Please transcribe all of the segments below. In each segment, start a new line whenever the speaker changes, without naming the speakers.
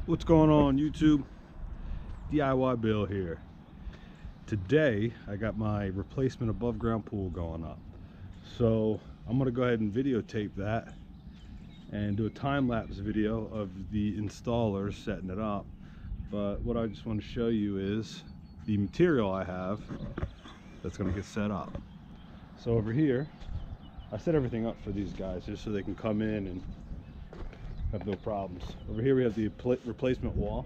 What's going on, YouTube? DIY Bill here. Today I got my replacement above ground pool going up, so I'm gonna go ahead and videotape that and do a time-lapse video of the installers setting it up. But what I just want to show you is the material I have that's going to get set up. So over here I set everything up for these guys just so they can come in and have no problems. Over here we have the replacement wall.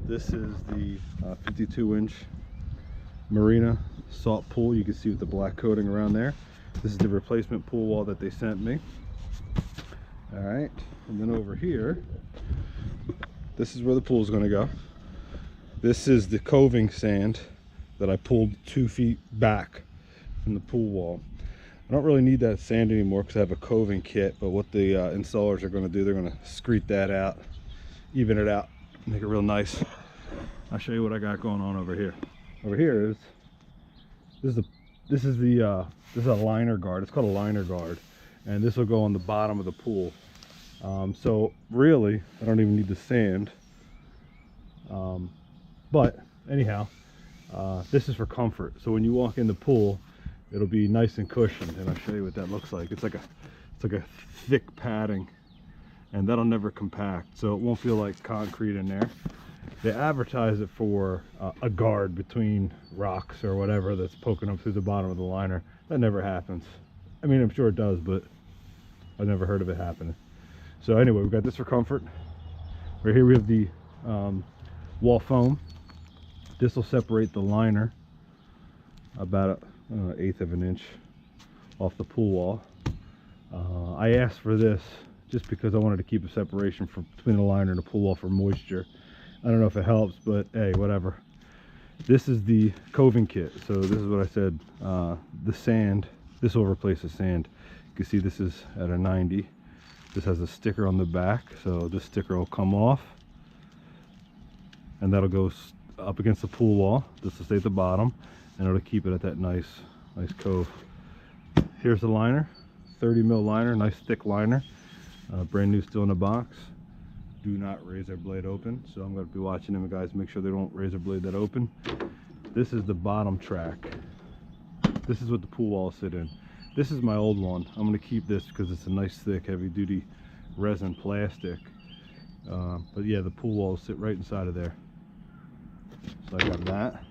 This is the 52-inch Marina salt pool. You can see with the black coating around there. This is the replacement pool wall that they sent me. All right, and then over here, this is where the pool is going to go. This is the coving sand that I pulled 2 feet back from the pool wall. I don't really need that sand anymore because I have a coving kit, but what the installers are going to do, they're going to screed that out, even it out, make it real nice. I'll show you what I got going on over here. Over here is this is a liner guard. It's called a liner guard, and this will go on the bottom of the pool. So really, I don't even need the sand. But anyhow, this is for comfort. So when you walk in the pool, it'll be nice and cushioned, and I'll show you what that looks like. It's like a thick padding, and that'll never compact, so it won't feel like concrete in there. They advertise it for a guard between rocks or whatever that's poking up through the bottom of the liner. That never happens. I mean, I'm sure it does, but I've never heard of it happening. So anyway, we've got this for comfort. Right here we have the wall foam. This will separate the liner about an 1/8 of an inch off the pool wall. I asked for this just because I wanted to keep a separation between the liner and the pool wall for moisture. I don't know if it helps, but hey, whatever. This is the coving kit. So this is what I said. The sand, this will replace the sand. You can see this is at a 90. This has a sticker on the back, so this sticker will come off, and that'll go up against the pool wall. This will stay at the bottom, and it'll keep it at that nice cove. Here's the liner, 30 mil liner, nice thick liner, brand new, still in the box. Do not razor blade open, so I'm going to be watching them guys, make sure they don't razor blade that open. This is the bottom track. This is what the pool walls sit in. This is my old one. I'm going to keep this because it's a nice thick heavy duty resin plastic, but yeah, the pool walls sit right inside of there. So I got that.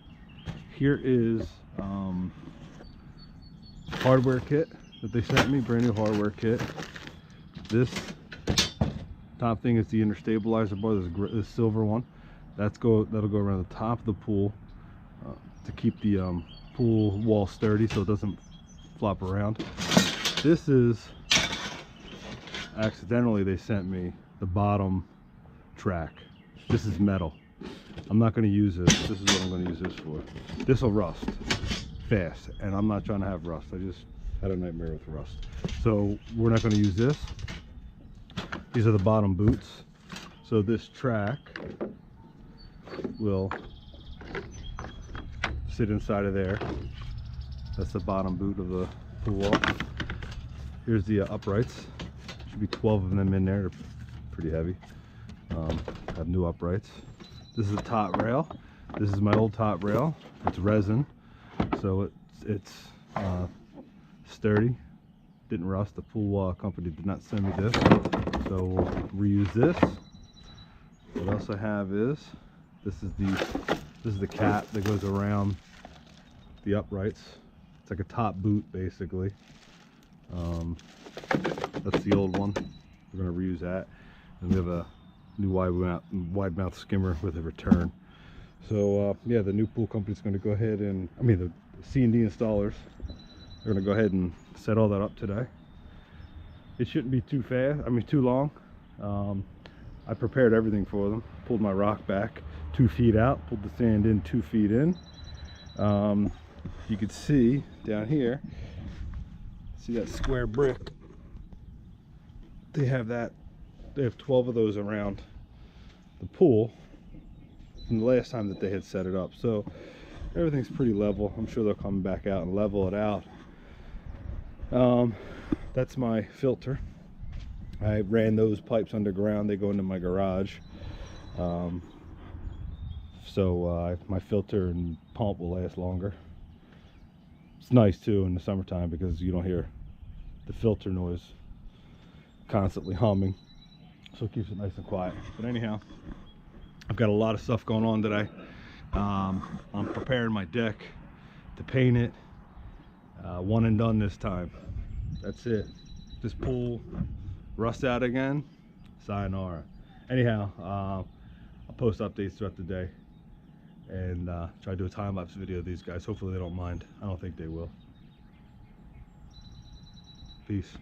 Here is hardware kit that they sent me, brand new hardware kit. This top thing is the inner stabilizer bar, this silver one. That'll go around the top of the pool to keep the pool wall sturdy so it doesn't flop around. This is, accidentally they sent me the bottom track. This is metal. I'm not going to use this. This is what I'm going to use this for. This will rust fast, and I'm not trying to have rust. I just had a nightmare with rust. So we're not going to use this. These are the bottom boots. So this track will sit inside of there. That's the bottom boot of the pool wall. Here's the uprights. Should be 12 of them in there. They're pretty heavy. Have new uprights. This is the top rail. This is my old top rail. It's resin, so it's sturdy. Didn't rust. The pool company did not send me this, so we'll reuse this. What else I have is this is the cap that goes around the uprights. It's like a top boot basically. That's the old one. We're going to reuse that, and we have a new wide mouth skimmer with a return. So yeah, the new pool company's going to go ahead and, the C&D installers are going to go ahead and set all that up today. It shouldn't be too long. I prepared everything for them. Pulled my rock back 2 feet out, pulled the sand in 2 feet in. You can see down here, see that square brick? They have 12 of those around the pool from the last time that they had set it up. So everything's pretty level. I'm sure they'll come back out and level it out. That's my filter. I ran those pipes underground. They go into my garage. So my filter and pump will last longer. It's nice too in the summertime because you don't hear the filter noise constantly humming, so it keeps it nice and quiet. But anyhow, I've got a lot of stuff going on today. I'm preparing my deck to paint it. One and done this time. That's it. This pool rust out again, sayonara. Anyhow, I'll post updates throughout the day and try to do a time-lapse video of these guys. Hopefully they don't mind. I don't think they will. Peace.